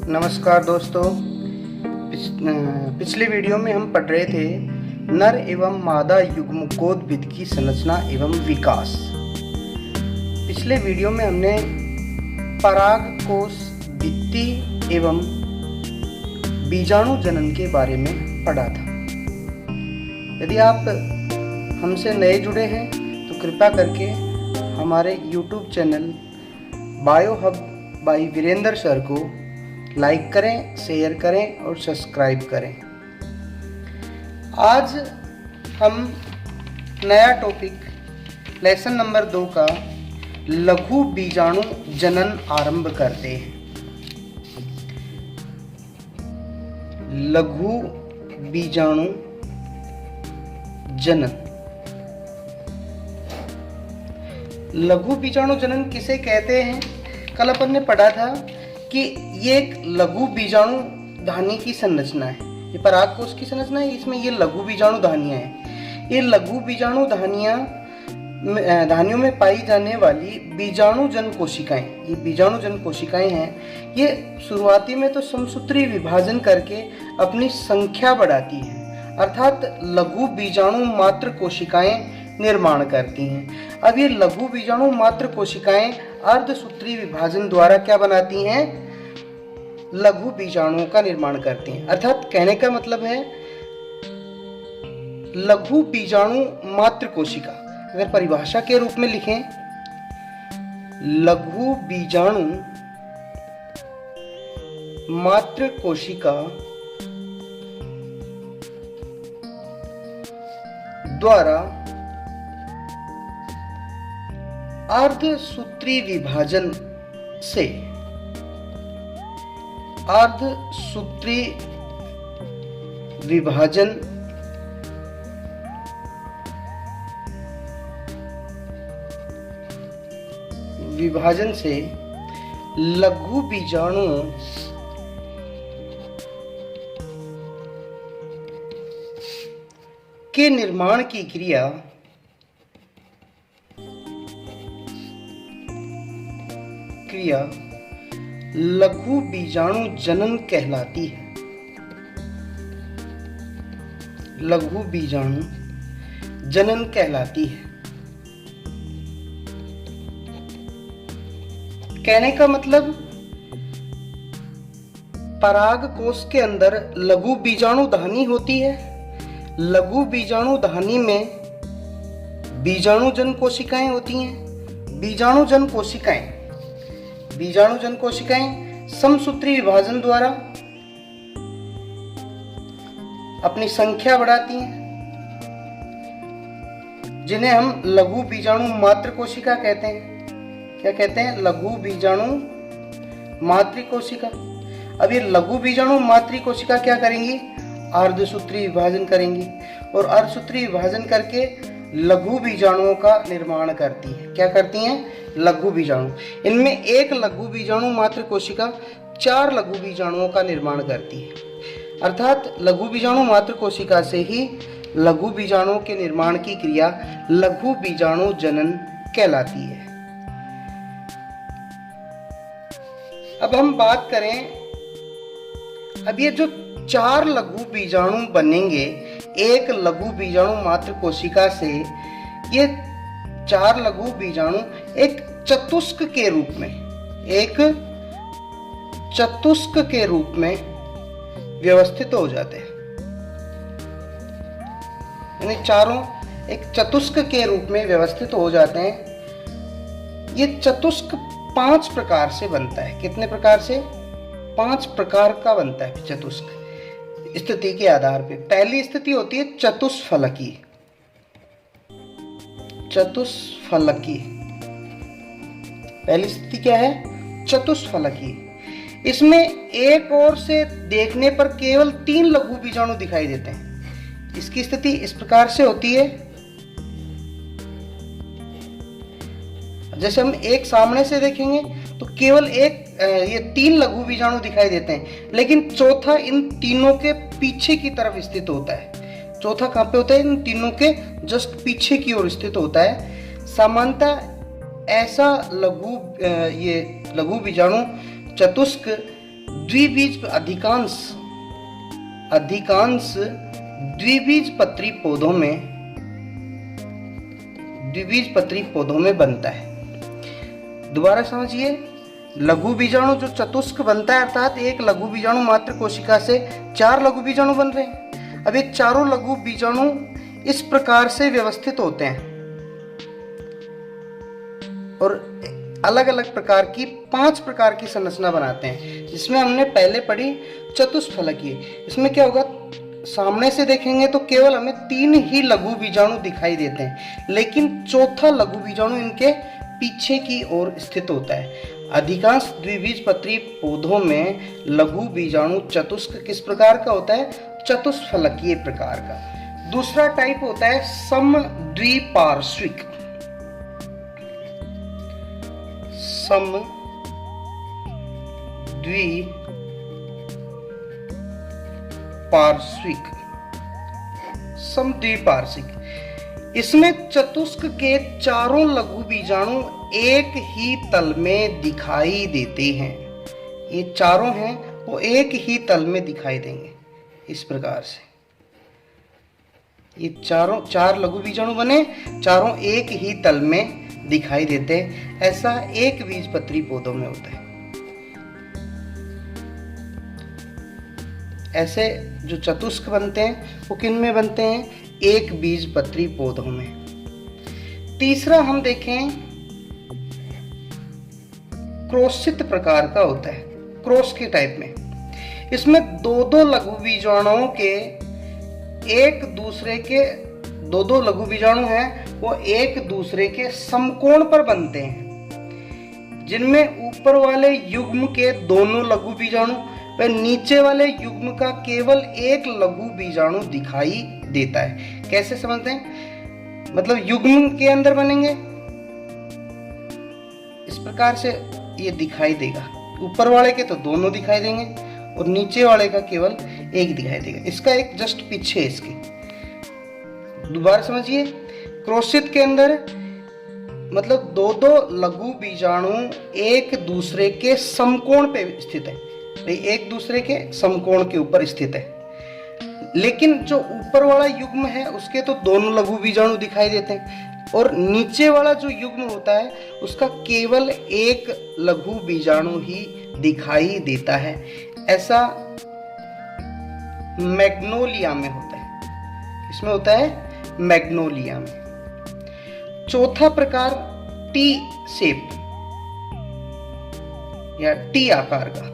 नमस्कार दोस्तों। पिछले वीडियो में हम पढ़ रहे थे नर एवं मादा युग्मकोद्भिद की संरचना एवं विकास। पिछले वीडियो में हमने परागकोश भित्ति एवं बीजाणु जनन के बारे में पढ़ा था। यदि आप हमसे नए जुड़े हैं तो कृपया करके हमारे YouTube channel bio hub by Virendra sir को लाइक करें, शेयर करें और सब्सक्राइब करें। आज हम नया टॉपिक लेसन नंबर 2 का लघु बीजाणु जनन आरंभ करते हैं। लघु बीजाणु जनन। लघु बीजाणु जनन किसे कहते हैं? कल अपन ने पढ़ा था कि ये एक लघु बीजाणु धानी की संरचना है। ये परागकोश की संरचना है, इसमें ये लघु बीजाणु धानियां हैं। ये लघु बीजाणु धानियों में पाई जाने वाली बीजाणु जन कोशिकाएं, ये बीजाणु जन कोशिकाएं हैं। ये शुरुआती में तो समसूत्री विभाजन करके अपनी संख्या बढ़ाती हैं, अर्थात लघु बीजाणु मात्र कोशिकाएं निर्माण करती हैं। अब ये लघु बीजाणु मात्र कोशिकाएं अर्धसूत्री विभाजन द्वारा क्या बनाती हैं? लघु बीजाणुओं का निर्माण करती हैं। अर्थात कहने का मतलब है लघु बीजाणु मात्र कोशिका। अगर परिभाषा के रूप में लिखें, लघु बीजाणु मात्र कोशिका द्वारा अर्धसूत्री विभाजन से विभाजन से लघु बीजाणुओं के निर्माण की क्रिया लघु बीजाणु जनन कहलाती है। लघु बीजाणु जनन कहलाती है। कहने का मतलब परागकोश के अंदर लघु बीजाणु धानी होती है। लघु बीजाणु धानी में बीजाणु जन कोशिकाएं होती हैं। बीजाणु जन कोशिकाएं समसूत्री विभाजन द्वारा अपनी संख्या बढ़ाती हैं, जिन्हें हम लघु बीजाणु मात्र कोशिका कहते हैं। क्या कहते हैं? लघु बीजाणु मातृ कोशिका। अब ये लघु बीजाणु मातृ कोशिका क्या करेंगी? अर्धसूत्री विभाजन करेंगी और अर्धसूत्री विभाजन करके लघु बीजाणुओं का निर्माण करती है। क्या करती हैं? लघु बीजाणु। इनमें एक लघु बीजाणु मात्र कोशिका 4 लघु बीजाणुओं का निर्माण करती है। अर्थात लघु बीजाणु मात्र कोशिका से ही लघु बीजाणुओं के निर्माण की क्रिया लघु बीजाणु जनन कहलाती है। अब हम बात करें, अब ये जो 4 लघु बीजाणु बनेंगे एक लघु बीजाणु मात्र कोशिका से, ये 4 लघु बीजाणु एक चतुष्क के रूप में व्यवस्थित हो जाते हैं। यानी चारों एक चतुष्क के रूप में व्यवस्थित हो जाते हैं। ये चतुष्क 5 प्रकार से बनता है। कितने प्रकार से? 5 प्रकार का बनता है चतुष्क स्थिति के आधार पे। पहली स्थिति होती है चतुष्फलकी। पहली स्थिति क्या है? चतुष्फलकी। इसमें एक ओर से देखने पर केवल 3 लघु बीजाणु दिखाई देते हैं। इसकी स्थिति इस प्रकार से होती है, जैसे हम एक सामने से देखेंगे तो केवल ये 3 लघु बीजाणु दिखाई देते हैं, लेकिन चौथा इन तीनों के पीछे की तरफ स्थित होता है। चौथा कहाँ पे होता है? इन तीनों के जस्ट पीछे की ओर स्थित होता है। सामान्यतः ऐसा लघु बीजाणु चतुष्क द्विबीज अधिकांश द्विबीजपत्री पौधों में बनता है। दोबारा समझिए, लघु बीजाणु जो चतुष्क बनता है, अर्थात एक लघु बीजाणु मात्र कोशिका से 4 लघु बीजाणु बन रहे हैं। अब ये चारों लघु बीजाणु इस प्रकार से व्यवस्थित होते हैं और अलग अलग प्रकार की 5 प्रकार की संरचना बनाते हैं, जिसमें हमने पहले पढ़ी चतुष्फलकीय। इसमें क्या होगा, सामने से देखेंगे तो केवल हमें 3 ही लघु बीजाणु दिखाई देते हैं, लेकिन चौथा लघु बीजाणु इनके पीछे की ओर स्थित होता है। अधिकांश द्विबीजपत्री पौधों में लघु बीजाणु चतुष्क किस प्रकार का होता है, चतुष्फलकीय प्रकार का। दूसरा टाइप होता है समद्विपार्श्विक। समद्विपार्श्विक इसमें चतुष्क के चारों लघु बीजाणु एक ही तल में दिखाई देते हैं। ये चारों हैं वो एक ही तल में दिखाई देंगे इस प्रकार से। ये चार लघु बीजाणु बने, चारों एक ही तल में दिखाई देते हैं। ऐसा एक बीजपत्री पौधों में होता है। ऐसे जो चतुष्क बनते हैं वो किन में बनते हैं, एक बीजपत्री पौधों में। तीसरा हम देखें, क्रोशित प्रकार का होता है, क्रॉस के टाइप में। इसमें दो लघु बीजाणुओं के दो लघु बीजाणु हैं वो एक दूसरे के समकोण पर बनते हैं, जिनमें ऊपर वाले युग्म के दोनों लघु बीजाणु व नीचे वाले युग्म का केवल एक लघु बीजाणु दिखाई देता है। कैसे समझते हैं, मतलब युग्म के अंदर बनेंगे इस प्रकार से ये दिखाई देगा, ऊपर वाले के तो दोनों दिखाई देंगे और नीचे वाले का केवल एक दिखाई देगा। इसका एक जस्ट पीछे इसके। दोबारा समझिए, क्रोशित के अंदर मतलब दो लघु बीजाणु एक दूसरे के समकोण पे स्थित है, एक दूसरे के समकोण के ऊपर स्थित है, लेकिन जो ऊपर वाला युग्म है उसके तो दोनों लघु बीजाणु दिखाई देते हैं और नीचे वाला जो युग्म होता है उसका केवल एक लघु बीजाणु ही दिखाई देता है। ऐसा मैग्नोलिया में होता है। इसमें होता है मैग्नोलिया में। चौथा प्रकार टी शेप या टी आकार का।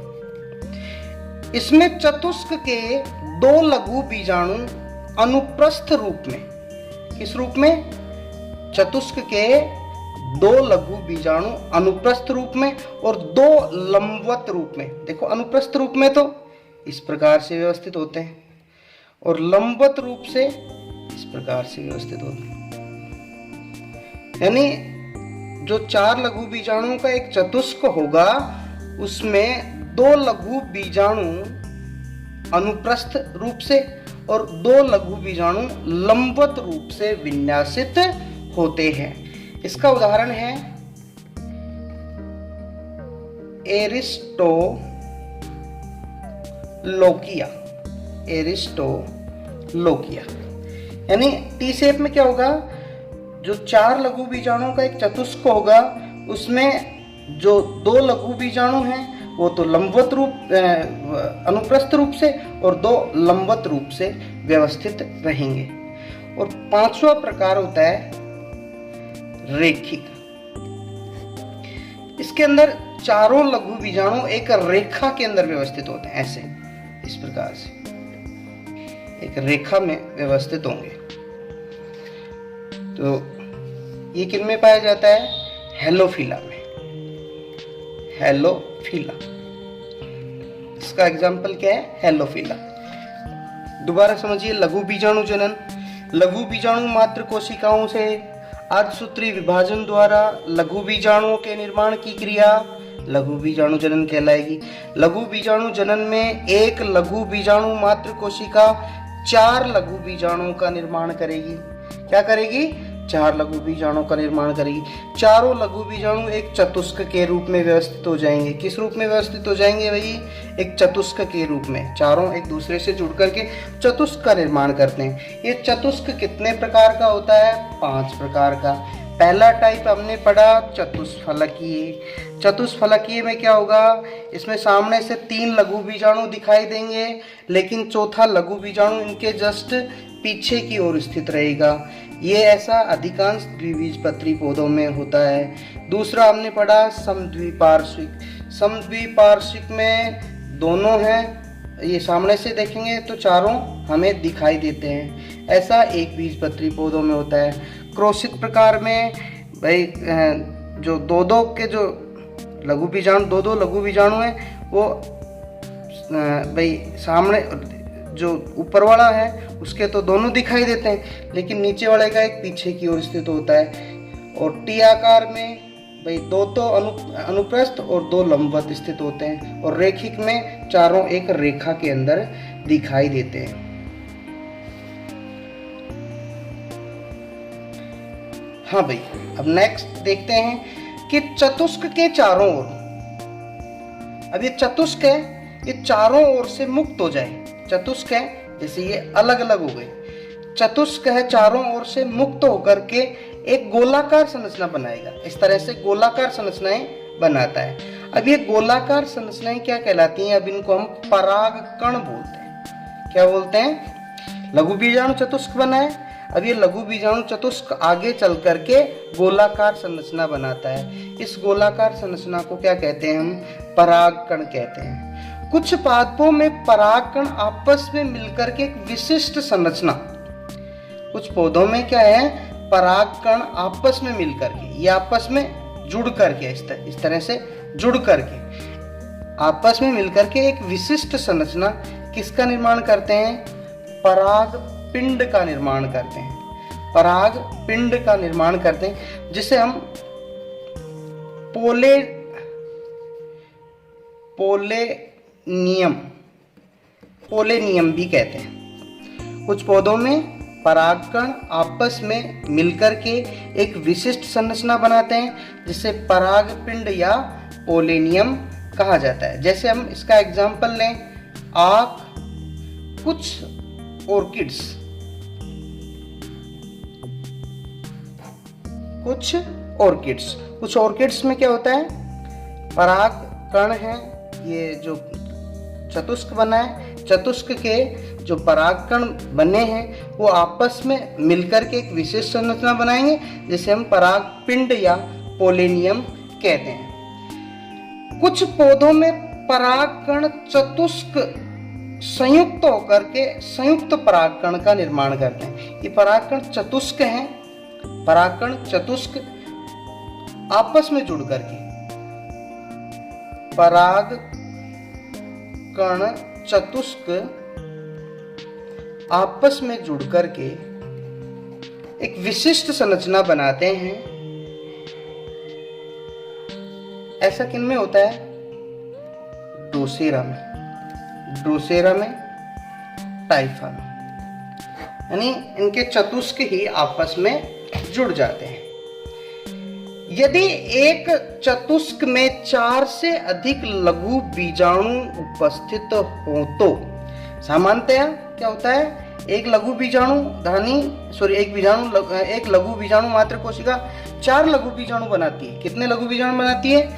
इसमें चतुष्क के 2 लघु बीजाणु अनुप्रस्थ रूप में, किस रूप में, चतुष्क के 2 लघु बीजाणु अनुप्रस्थ रूप में और 2 लंबवत रूप में। देखो, अनुप्रस्थ रूप में तो इस प्रकार से व्यवस्थित होते हैं और लंबवत रूप से इस प्रकार से व्यवस्थित होते हैं। यानी जो 4 लघु बीजाणुओं का एक चतुष्क होगा उसमें 2 लघु बीजाणु अनुप्रस्थ रूप से और 2 लघु बीजाणु लंबवत रूप से विन्यासित होते हैं। इसका उदाहरण है एरिस्टोलोकिया। यानी टी शेप में क्या होगा, जो 4 लघु बीजाणुओं का एक चतुष्क होगा उसमें जो 2 लघु बीजाणु हैं वो तो लंबवत रूप अनुप्रस्थ रूप से और 2 लंबवत रूप से व्यवस्थित रहेंगे। और 5वां प्रकार होता है रेखिक। इसके अंदर चारों लघु बीजाणु एक रेखा के अंदर व्यवस्थित होते हैं, ऐसे इस प्रकार से एक रेखा में व्यवस्थित होंगे। तो ये किन में पाया जाता है, हेलोफिला में। हेलोफिला, इसका एग्जाम्पल क्या है, हेलोफिला। दोबारा समझिए, लघु बीजाणु जनन। लघु बीजाणु मात्र कोशिकाओं से अर्धसूत्री विभाजन द्वारा लघु बीजाणुओं के निर्माण की क्रिया लघु बीजाणु जनन कहलाएगी। लघु बीजाणु जनन में एक लघु बीजाणु मात्र कोशिका 4 लघु बीजाणुओं का निर्माण करेगी। क्या करेगी, 4 लघु बीजाणुओं का निर्माण करेगी। चारों लघु बीजाणु एक चतुष्क के रूप में व्यवस्थित हो जाएंगे। किस रूप में व्यवस्थित हो जाएंगे भाई? एक चतुष्क के रूप में। चारों एक दूसरे से जुड़ करके चतुष्क का निर्माण करते हैं। ये चतुष्क कितने प्रकार का होता है? 5 प्रकार का। पहला टाइप हमने पढ़ा चतुष्फलकीय। चतुष्फलकीय में क्या होगा? इसमें सामने से 3 लघु बीजाणु दिखाई देंगे, लेकिन चौथा लघु बीजाणु इनके जस्ट पीछे की ओर स्थित रहेगा। ये ऐसा अधिकांश द्विबीजपत्री पौधों में होता है। दूसरा हमने पढ़ा समद्विपार्श्विक। समद्विपार्श्विक में दोनों हैं, ये सामने से देखेंगे तो चारों हमें दिखाई देते हैं। ऐसा एक बीजपत्री पौधों में होता है। क्रोशित प्रकार में भाई जो दो के जो लघु बीजाणु, दो लघु बीजाणु हैं, वो भाई सामने जो ऊपर वाला है उसके तो दोनों दिखाई देते हैं, लेकिन नीचे वाले का एक पीछे की ओर स्थित होता है। और टी आकार में भाई 2 तो अनुप्रस्थ और 2 लंबवत स्थित होते हैं, और रेखिक में चारों एक रेखा के अंदर दिखाई देते हैं। हाँ भाई, अब नेक्स्ट देखते हैं कि चतुष्क के चारों ओर, अब ये चतुष्क है, ये चारों ओर से मुक्त हो जाए। चतुष्क है, जैसे ये अलग अलग हो गए, चतुष्क है चारों ओर से मुक्त होकर के एक गोलाकार संरचना बनाएगा। इस तरह से गोलाकार संरचनाएं बनाता है। अब ये गोलाकार संरचनाएं क्या कहलाती हैं? अब इनको हम परागकण बोलते हैं। क्या बोलते हैं? लघु बीजाणु चतुष्क बना है, अब ये लघु बीजाणु चतुष्क आगे चल करके गोलाकार संरचना बनाता है। इस गोलाकार संरचना को क्या कहते हैं? हम परागकण कहते हैं। कुछ पादपों में परागकण आपस में मिलकर के एक विशिष्ट संरचना, कुछ पौधों में क्या है? परागकण आपस में मिलकर के, ये आपस में जुड़ करके, इस तरह से जुड़ करके आपस में मिलकर के एक विशिष्ट संरचना किसका निर्माण करते हैं? पराग पिंड का निर्माण करते हैं। पराग पिंड का निर्माण करते हैं, जिसे हम पोलेनियम भी कहते हैं। कुछ पौधों में परागकण आपस में मिलकर के एक विशिष्ट संरचना बनाते हैं, जिसे पराग पिंड या पोलेनियम कहा जाता है। जैसे हम इसका एग्जाम्पल लें, आक, कुछ ऑर्किड्स में क्या होता है? पराग कण है, ये जो चतुष्क बना है, चतुष्क के जो परागकण बने हैं वो आपस में मिलकर के एक विशेष संरचना बनाएंगे, जिसे हम पराग पिंड या पोलेनियम कहते हैं। कुछ पौधों में परागकण चतुष्क संयुक्त होकर के संयुक्त परागकण का निर्माण करते हैं। ये परागकण चतुष्क हैं, परागकण चतुष्क आपस में जुड़ करके, परागकण चतुष्क आपस में जुड़ करके एक विशिष्ट संरचना बनाते हैं। ऐसा किन में होता है? ड्रोसेरा में, टाइफा में, यानी इनके चतुष्क ही आपस में जुड़ जाते हैं। यदि एक चतुष्क में 4 से अधिक लघु बीजाणु उपस्थित हो तो सामान्यतया क्या होता है? एक लघु बीजाणु मात्र कोशिका 4 लघु बीजाणु बनाती है। कितने लघु बीजाणु बनाती है?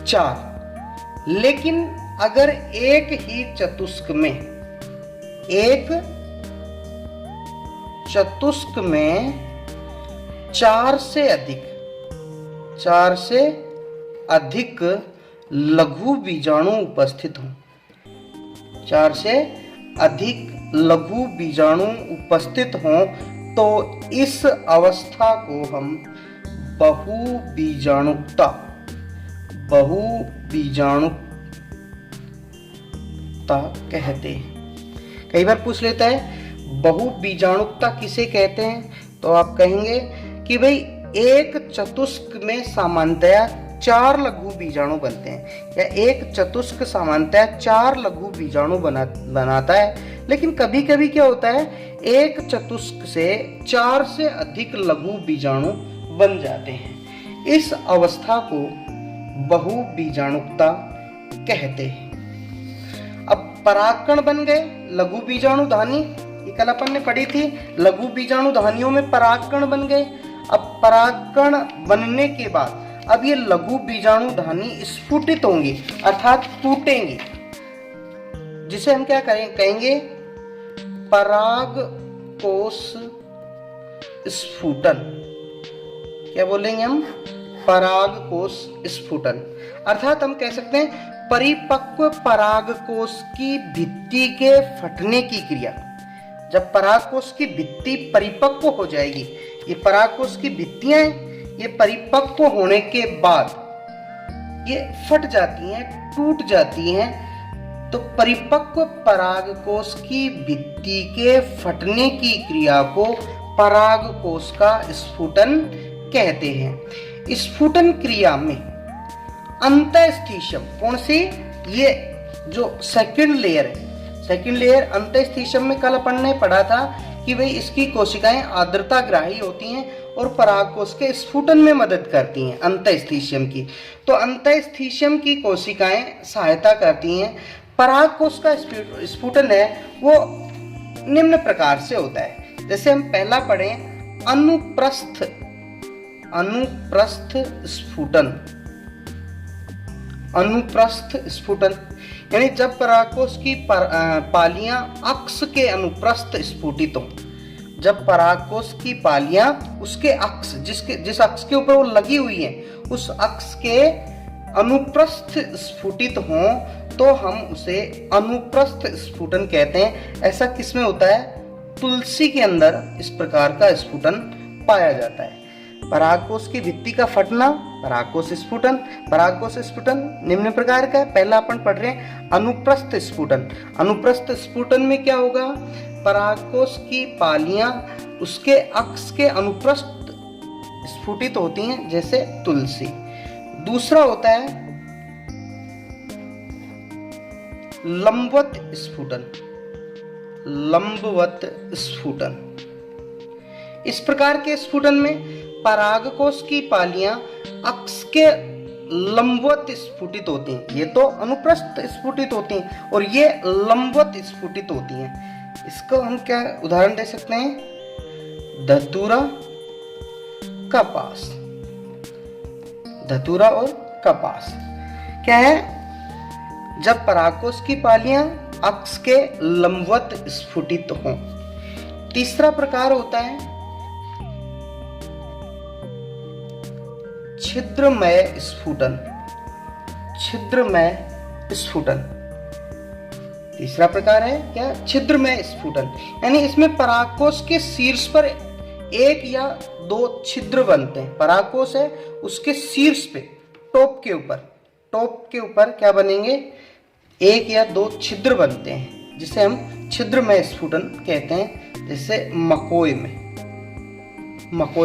4। लेकिन अगर एक ही चतुष्क में 4 से अधिक लघु बीजाणु उपस्थित हों, 4 से अधिक लघु बीजाणु उपस्थित हों, तो इस अवस्था को हम बहुबीजाणुकता कहते हैं। कई बार पूछ लेता है बहुबीजाणुकता किसे कहते हैं? तो आप कहेंगे कि भाई एक चतुष्क में सामान्यतया 4 लघु बीजाणु बनते हैं, या एक चतुष्क सामान्यतया 4 लघु बीजाणु बनाता है, लेकिन कभी कभी क्या होता है, एक चतुष्क से 4 से अधिक लघु बीजाणु बन जाते हैं। इस अवस्था को बहुबीजाणुकता कहते हैं। अब परागकण बन गए लघु बीजाणु धानी, ये कल अपन ने पढ़ी थी, लघु बीजाणु धानियों में परागकण बन गए। अब परागकण बनने के बाद अब ये लघु बीजाणु धानी स्फुटित होंगी अर्थात टूटेंगी, जिसे हम क्या कहेंगे, परागकोश स्फुटन। क्या बोलेंगे हम, परागकोश स्फुटन। अर्थात हम कह सकते हैं परिपक्व परागकोश की भित्ति के फटने की क्रिया। जब परागकोश की भित्ति परिपक्व हो जाएगी, ये परागकोश की भित्तियां ये परिपक्व होने के बाद ये फट जाती हैं, टूट जाती हैं। तो परिपक्व परागकोश की भित्ति के फटने की क्रिया को परागकोश का स्फुटन कहते हैं। स्फुटन क्रिया में अंतःस्थीशम, कौन सी, ये जो सेकंड लेयर है, सेकंड लेयर अंतःस्थीशम में कल अपन ने पढ़ा था कि भाई इसकी कोशिकाएं आर्द्रता ग्राही होती हैं और परागकोश के स्फुटन में मदद करती हैं अंतःस्थीशम की। तो अंतःस्थीशम की कोशिकाएं सहायता करती हैं। परागकोश का स्फुटन है वो निम्न प्रकार से होता है। जैसे हम पहला पढ़ें, अनुप्रस्थ स्फुटन। अनुप्रस्थ स्फुटन यानी जब परागकोश की पालियां अक्ष के अनुप्रस्थ स्फुटित हो। जब परागकोश की पालियां उसके अक्ष, जिस अक्ष के ऊपर वो लगी हुई है, उस अक्ष के अनुप्रस्थ स्फुटित हों तो हम उसे अनुप्रस्थ स्फुटन कहते हैं। ऐसा किसमें होता है, तुलसी के अंदर इस प्रकार का स्फुटन पाया जाता है। परागकोश की भित्ति का फटना, परागकोश स्फुटन। परागकोश स्फुटन निम्न प्रकार का है। पहला अपन पढ़ रहे हैं अनुप्रस्थ स्फुटन। अनुप्रस्थ स्फुटन में क्या होगा, परागकोश की पालियां उसके अक्ष के अनुप्रस्थ स्फुटित होती हैं, जैसे तुलसी। दूसरा होता है लंबवत स्फुटन। लंबवत स्फुटन, इस प्रकार के स्फुटन में परागकोश की पालियां अक्ष के लंबवत स्फुटित होती हैं। ये तो अनुप्रस्थ स्फुटित होती हैं और ये लंबवत स्फुटित होती हैं। इसको हम क्या उदाहरण दे सकते हैं, धतूरा, कपास। धतूरा और कपास क्या है, जब परागकोश की पालियां अक्ष के लंबवत स्फुटित हों। तीसरा प्रकार होता है छिद्रमय स्फुटन। छिद्रमय स्फुटन तीसरा प्रकार है क्या, छिद्रमय स्फुटन। यानी इसमें परागकोश के शीर्ष पर एक या दो छिद्र बनते हैं। परागकोश है उसके शीर्ष पे, टॉप के ऊपर क्या बनेंगे, एक या दो छिद्र बनते हैं, जिसे हम छिद्रमय स्फुटन कहते हैं। जैसे मकोई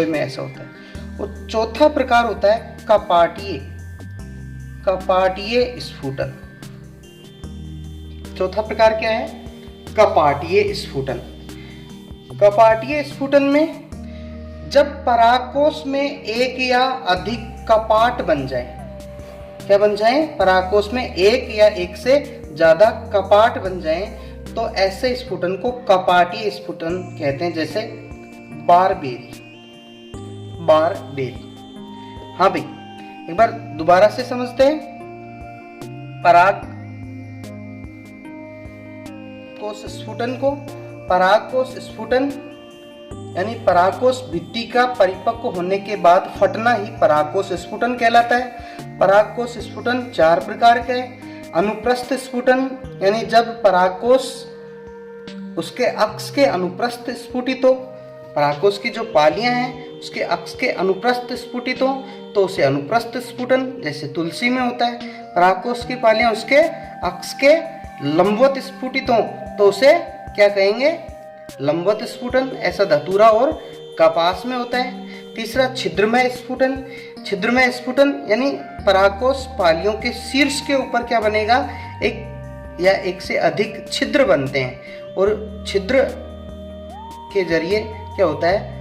में ऐसा होता है। और चौथा प्रकार होता है कपाटीय स्फुटन। चौथा प्रकार क्या है, कपाटीय स्फुटन। कपाटीय स्फुटन में जब परागकोश में एक या अधिक कपाट बन जाए, क्या बन जाए, परागकोश में एक या एक से ज्यादा कपाट बन जाए, तो ऐसे स्फुटन को कपाटीय स्फुटन कहते हैं। जैसे बारबेरी। हाँ भाई, एक बार दोबारा से समझते हैं। परागकोश स्फुटन यानी परागकोश भित्ति का परिपक्व होने के बाद फटना ही परागकोश स्फुटन कहलाता है। परागकोश स्फुटन 4 प्रकार के हैं। अनुप्रस्थ स्फुटन यानी जब परागकोश उसके अक्ष के अनुप्रस्थ स्फुटित हो, परागकोश की जो पालियां हैं उसके अक्ष के अनुप्रस्थ स्फुटित हो तो उसे अनुप्रस्थ स्फुटन, जैसे तुलसी में होता है। परागकोश की पालियां उसके अक्ष के लंबवत स्फुटित हो तो उसे क्या कहेंगे, लंबवत स्फुटन। ऐसा धतूरा और कपास में होता है। तीसरा छिद्रमय स्फुटन। छिद्रमय स्फुटन यानी परागकोश पालियों के शीर्ष के ऊपर क्या बनेगा, एक या एक से अधिक छिद्र बनते हैं और छिद्र के जरिए क्या होता है,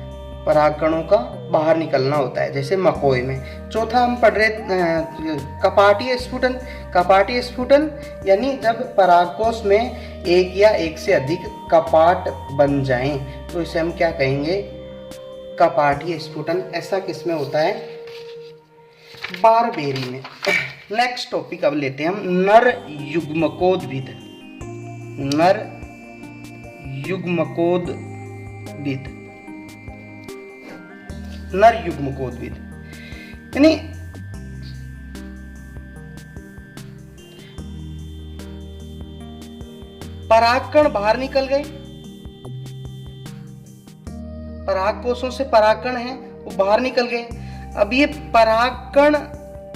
परागकणों का बाहर निकलना होता है, जैसे मकोए में। चौथा हम पढ़ रहे कपाटीय स्फुटन। कपाटीय स्फुटन यानी जब परागकोश में एक या एक से अधिक कपाट बन जाएं, तो इसे हम क्या कहेंगे, कपाटीय स्फुटन। ऐसा किसमें होता है, बारबेरी में। नेक्स्ट टॉपिक अब लेते हैं हम, नर युग्मकोद्भिद। नर युग्मकोद्भिद, नर युग्मकोद्भिद यानी परागकण बाहर निकल गए, परागकोशों से परागकण हैं वो बाहर निकल गए। अब ये परागकण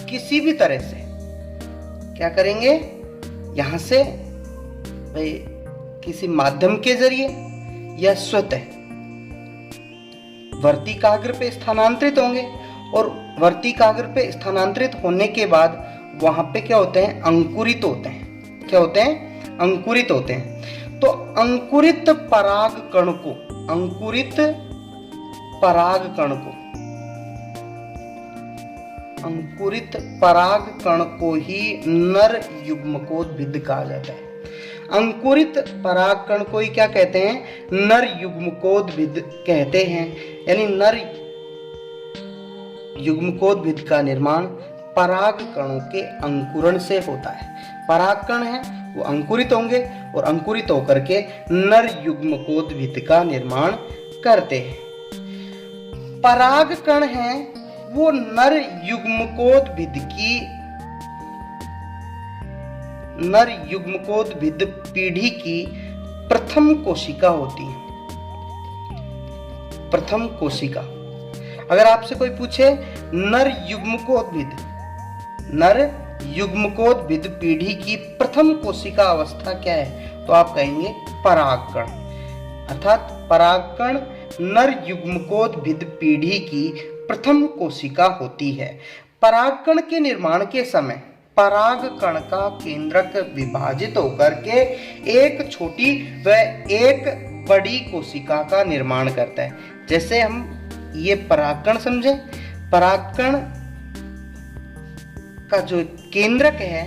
किसी भी तरह से क्या करेंगे, यहां से भाई किसी माध्यम के जरिए या स्वतः वर्तिकाग्र पे स्थानांतरित होंगे, और वर्तिकाग्र पे स्थानांतरित होने के बाद वहां पे क्या होते हैं, अंकुरित होते हैं। क्या होते हैं, अंकुरित होते हैं। तो अंकुरित परागकण को, अंकुरित परागकण को, अंकुरित परागकण को ही नर युग्मकोद्भिद कहा जाता है। अंकुरित परागकण को ही क्या कहते हैं, नर युग्मकोद्भिद कहते हैं। यानी नर युग्मकोद्भिद का निर्माण परागकणों के अंकुरण से होता है। परागकण है वो अंकुरित होंगे और अंकुरित होकर के नर युग्मकोद्भिद का निर्माण करते हैं। परागकण है वो नर युग्मकोद्भिद की, नर युग्मकोद्भिद पीढ़ी की प्रथम कोशिका होती है। प्रथम कोशिका। अगर आपसे कोई पूछे नर युग्मकोद्भिद, नर युग्मकोद्भिद पीढ़ी की प्रथम कोशिका अवस्था क्या है, तो आप कहेंगे परागकण। अर्थात परागकण नर युग्मकोद्भिद पीढ़ी की प्रथम कोशिका होती है। परागकण के निर्माण के समय परागकण का केंद्रक विभाजित होकर के एक छोटी व एक बड़ी कोशिका का निर्माण करता है। जैसे हम ये परागकण समझे, परागकण का जो केंद्रक है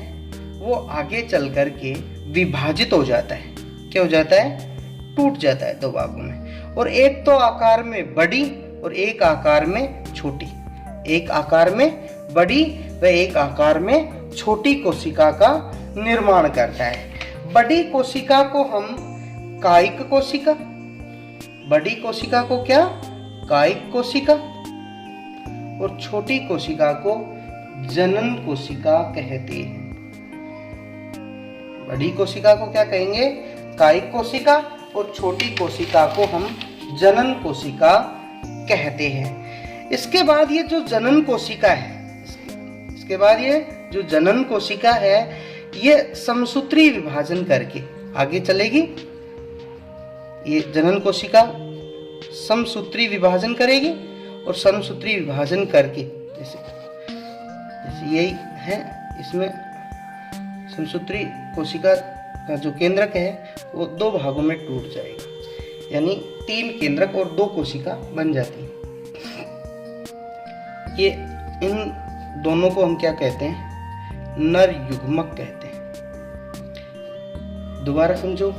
वो आगे चल करके विभाजित हो जाता है। क्या हो जाता है, टूट जाता है दो भागों में, और एक तो आकार में बड़ी और एक आकार में छोटी, एक आकार में बड़ी व एक आकार में छोटी कोशिका का निर्माण करता है। बड़ी कोशिका को हम कायिक कोशिका, बड़ी कोशिका को क्या, कायिक कोशिका, और छोटी कोशिका को जनन कोशिका कहते हैं। बड़ी कोशिका को क्या कहेंगे, कायिक कोशिका, और छोटी कोशिका को हम जनन कोशिका कहते हैं। इसके बाद ये जो जनन कोशिका है, इसके बाद ये जो जनन कोशिका है ये समसूत्री विभाजन करके आगे चलेगी। ये जनन कोशिका समसूत्री विभाजन करेगी, और समसूत्री विभाजन करके जैसे यही है, इसमें समसूत्री कोशिका का जो केंद्रक है वो दो भागों में टूट जाएगा, यानी 3 केंद्रक और 2 कोशिका बन जाती है। ये इन दोनों को हम क्या कहते हैं, नर युग्मक कहते हैं। दोबारा समझो,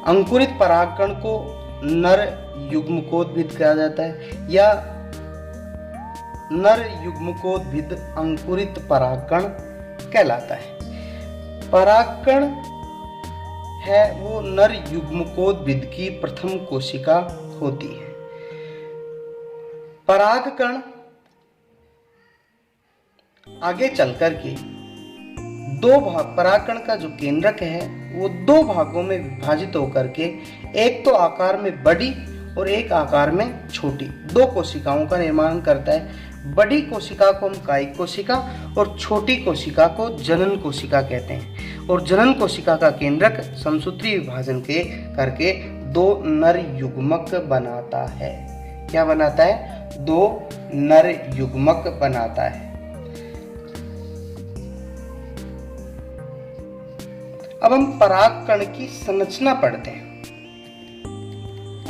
अंकुरित परागकण को नर युग्मकोद्भिद कहा जाता है, या नर युग्मकोद्भिद अंकुरित परागकण कहलाता है। परागकण है वो नर युग्मकोद्भिद की प्रथम कोशिका होती है। परागकण आगे चल करके 2 भाग, परागकण का जो केंद्रक है वो 2 भागों में विभाजित होकर के एक तो आकार में बड़ी और एक आकार में छोटी 2 कोशिकाओं का निर्माण करता है। बड़ी कोशिका को हम कायिक कोशिका और छोटी कोशिका को जनन कोशिका कहते हैं, और जनन कोशिका का केंद्रक समसूत्री विभाजन के करके 2 नर युग्मक बनाता है। क्या बनाता है, 2 नर युग्मक बनाता है। अब हम परागकण की संरचना पढ़ते हैं।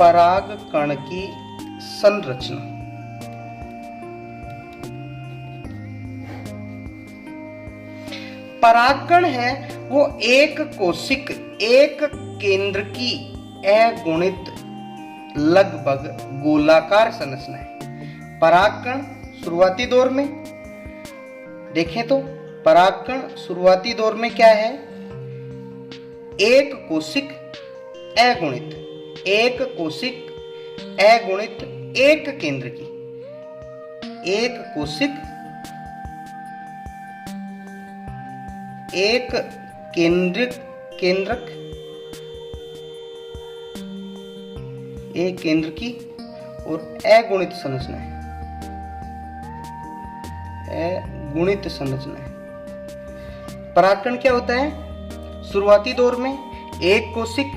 पराग कण की संरचना। परागकण है वो एक कोशिक एक केंद्र की अगुणित लगभग गोलाकार संरचना है। परागकण शुरुआती दौर में देखें तो परागकण शुरुआती दौर में क्या है, एक कोशिक अगुणित एक केंद्र की, एक कोशिक एक केंद्रक एक केंद्र की और अगुणित संरचना है, अगुणित संरचना है। परागकण क्या होता है, शुरुआती दौर में एक कोशिक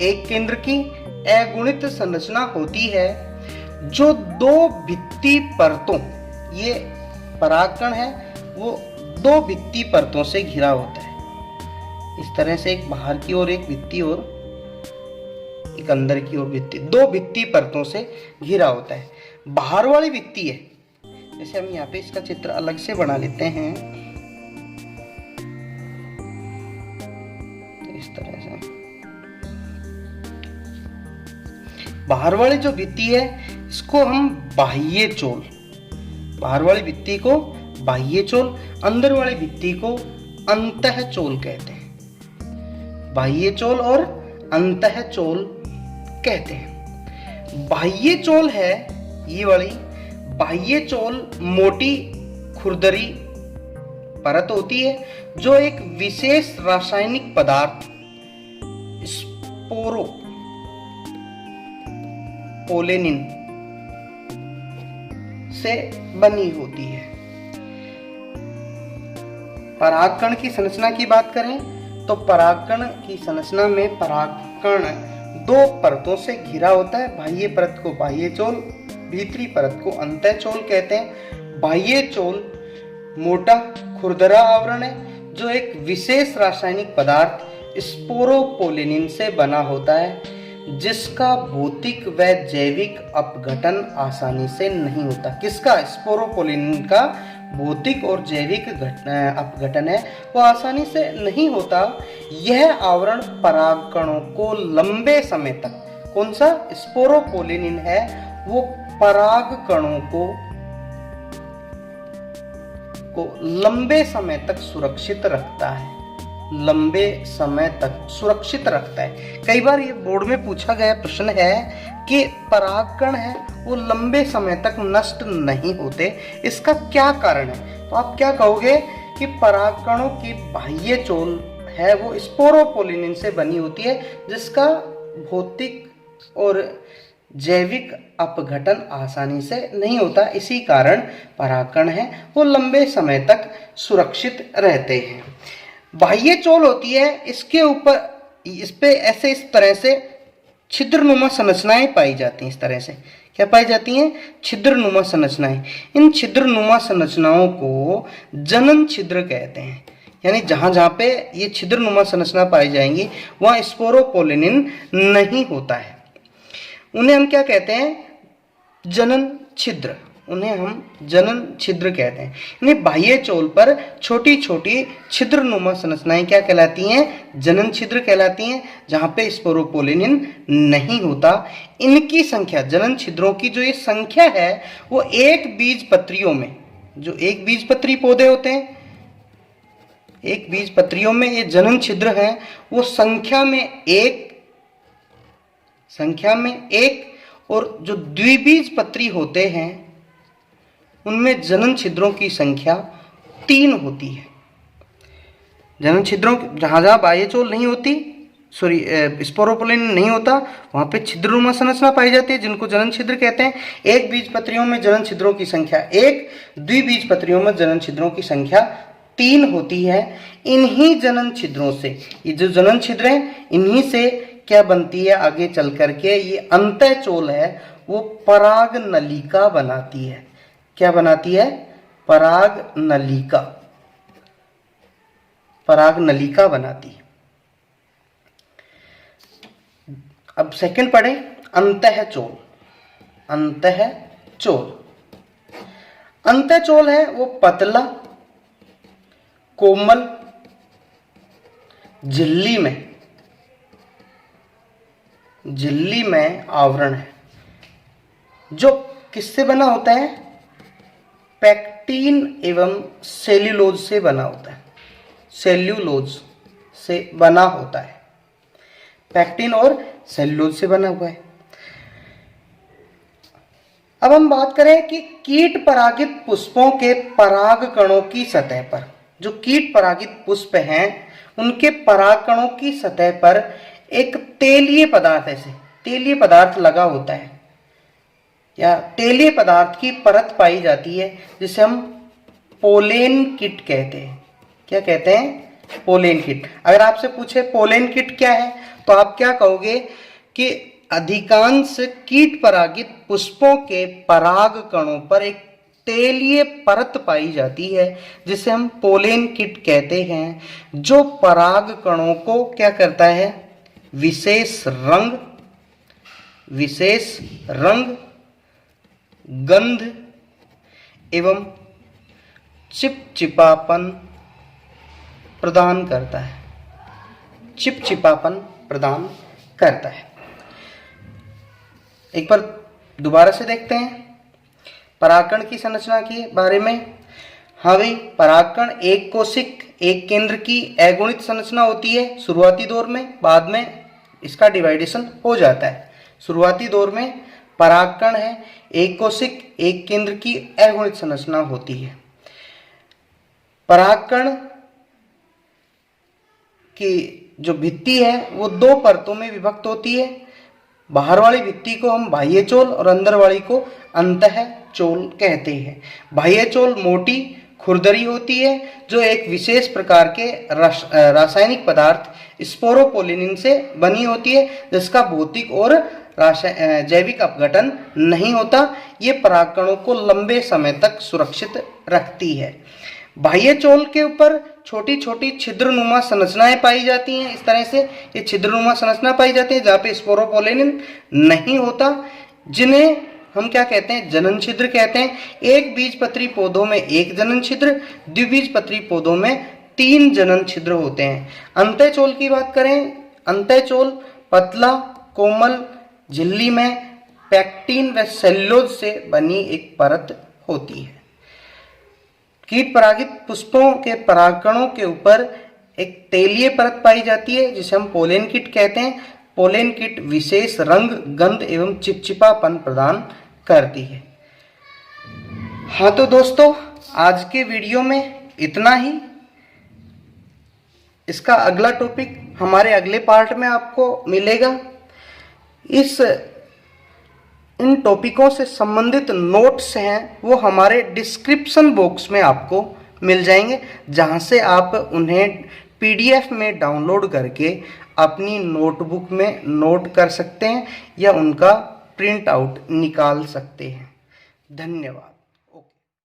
एक केंद्र की अगुणित संरचना होती है जो दो भित्ति परतों, ये परागकण है वो दो भित्ति परतों से घिरा होता है। इस तरह से एक बाहर की ओर एक भित्ति और एक अंदर की ओर भित्ति, दो भित्ति परतों से घिरा होता है। बाहर वाली भित्ति है, जैसे हम यहाँ पे इसका चित्र अलग से बना लेते हैं, तो इस तरह से बाहर वाली जो भित्ति है इसको हम बाह्य चोल, बाहर वाली भित्ति को बाह्य चोल, अंदर वाली भित्ति को अंतः चोल कहते हैं। बाह्य चोल और अंतः चोल कहते हैं। बाह्य चोल है ये वाली, बाह्य चोल मोटी खुरदरी परत होती है जो एक विशेष रासायनिक पदार्थ स्पोरो पोलेनिन से बनी होती है। परागकण की संरचना की बात करें तो परागकण की संरचना में परागकण दो परतों से घिरा होता है। बाह्य परत को बाह्य चोल, भीतरी परत को अंतः चोल कहते हैं। बाह्य चोल मोटा खुरदरा आवरण है जो एक विशेष रासायनिक पदार्थ स्पोरोपोलिनिन से बना होता है जिसका भौतिक व जैविक अपघटन आसानी से नहीं होता। किसका? स्पोरोपोलिनिन का भौतिक और जैविक अपघटन है वो आसानी से नहीं होता। यह आवरण परागकणों को लंबे समय तक, कौन सा स्पोरोपोलिनिन है वो परागकणों को लंबे समय तक सुरक्षित रखता है, लंबे समय तक सुरक्षित रखता है। कई बार ये बोर्ड में पूछा गया प्रश्न है कि परागकण है वो लंबे समय तक नष्ट नहीं होते, इसका क्या कारण है? तो आप क्या कहोगे कि परागकणों की बाह्य चोल है वो स्पोरोपोलिनिन से बनी होती है जिसका भौतिक और जैविक अपघटन आसानी से नहीं होता, इसी कारण परागकण है वो लंबे समय तक सुरक्षित रहते हैं। बाह्य चोल होती है, इसके ऊपर इस पे ऐसे इस तरह से छिद्रनुमा संरचनाएं पाई जाती हैं। इस तरह से क्या पाई जाती हैं? छिद्रनुमा संरचनाएं। इन छिद्रनुमा संरचनाओं को जनन छिद्र कहते हैं, यानी जहां जहां पे ये छिद्रनुमा संरचना पाई जाएंगी वहां स्पोरोपोलिनिन नहीं होता है, उन्हें हम क्या कहते हैं? जनन छिद्र, उन्हें हम जनन छिद्र कहते हैं। इन्हें बाह्य चोल पर छोटी छोटी छिद्रनुमा संरचनाएं क्या कहलाती हैं? जनन छिद्र कहलाती हैं, जहां पे स्पोरोपोलिनिन नहीं होता। इनकी संख्या, जनन छिद्रों की जो ये संख्या है वो एक बीजपत्रियों में, जो एक बीजपत्री पौधे होते हैं, एक बीजपत्रियों में ये जनन छिद्र हैं वो संख्या में एक, और जो द्विबीजपत्री होते हैं उनमें जनन छिद्रों की संख्या 3 होती है। जनन छिद्रों जहां जहां बाह्य चोल नहीं होती, स्पोरोपोलिनिन नहीं होता, वहां पे छिद्रनुमा संरचना पाई जाती है जिनको जनन छिद्र कहते हैं। एक बीजपत्रियों में जनन छिद्रों की संख्या 1, द्विबीजपत्रियों में जनन छिद्रों की संख्या 3 होती है। इन्हीं जनन छिद्रों से, ये जो जनन छिद्र हैं इन्हीं से क्या बनती है आगे चल करके, ये अंतः चोल है वो पराग नलिका बनाती है। क्या बनाती है? पराग नलिका बनाती है। अब सेकंड पढ़ें, अंतःचोल। अंतःचोल, अंतःचोल है वो पतला, कोमल, झिल्ली में आवरण है, जो किससे बना होता है? पैक्टीन एवं सेल्यूलोज से बना होता है। सेल्यूलोज से बना होता है, पैक्टीन और सेल्यूलोज से बना हुआ है। अब हम बात करें कि कीट परागित पुष्पों के पराग कणों की सतह पर, जो कीट परागित पुष्प हैं उनके पराग कणों की सतह पर एक तेलीय पदार्थ, ऐसे तेलीय पदार्थ लगा होता है या तेलीय पदार्थ की परत पाई जाती है, जिसे हम पोलेन किट कहते हैं। क्या कहते हैं? Pollen kit. अगर आपसे पूछे पोलेन किट क्या है तो आप क्या कहोगे कि अधिकांश कीट परागित पुष्पों के पराग कणों पर एक तेलीय परत पाई जाती है, जिसे हम पोलेन किट कहते हैं, जो पराग कणों को क्या करता है? विशेष रंग, गंध एवं चिपचिपापन प्रदान करता है। चिपचिपापन प्रदान करता है। एक बार दोबारा से देखते हैं परागकण की संरचना के बारे में। हाँ भाई, परागकण एक कोशिक एक केंद्र की अगुणित संरचना होती है शुरुआती दौर में, बाद में इसका डिवाइडेशन हो जाता है। शुरुआती दौर में परागकण है एक कोशिक एक केंद्र की अगुणित संरचना होती है। परागकण की जो भित्ति है वो दो परतों में विभक्त होती है। बाहर वाली भित्ति को हम बाह्यचोल और अंदर वाली को अंतःचोल कहते हैं। बाह्यचोल मोटी खुरदरी होती है, जो एक विशेष प्रकार के रासायनिक पदार्थ स्पोरोपोलिनिन से बनी होती है, जिसका भौतिक और जैविक अपघटन नहीं होता। ये परागकणों को लंबे समय तक सुरक्षित रखती है। बाह्यचोल के ऊपर छोटी छोटी छिद्रनुमा संरचनाएं पाई जाती हैं। इस तरह से ये छिद्रनुमा संरचना पाई जाती है जहाँ पे स्पोरोपोलिनिन नहीं होता, जिन्हें हम क्या कहते हैं? जनन छिद्र कहते हैं। एक बीजपत्री पौधों में एक जनन छिद्र, द्विबीजपत्री पौधों में 3 जनन छिद्र होते हैं। अंतःचोल की बात करें, अंतःचोल पतला, कोमल, झिल्ली में पैक्टीन व सेल्यूलोज से बनी एक परत होती है। कीट परागित पुष्पों के परागकणों के ऊपर एक तेलीय परत पाई जाती है, जिसे हम पोलेन किट कहते हैं। पोलेन किट विशेष रंग, गंध एवं चिपचिपापन प्रदान करती है। हाँ तो दोस्तों, आज के वीडियो में इतना ही। इसका अगला टॉपिक हमारे अगले पार्ट में आपको मिलेगा। इन टॉपिकों से संबंधित नोट्स हैं वो हमारे डिस्क्रिप्शन बॉक्स में आपको मिल जाएंगे, जहां से आप उन्हें PDF में डाउनलोड करके अपनी नोटबुक में नोट कर सकते हैं या उनका प्रिंट आउट निकाल सकते हैं। धन्यवाद।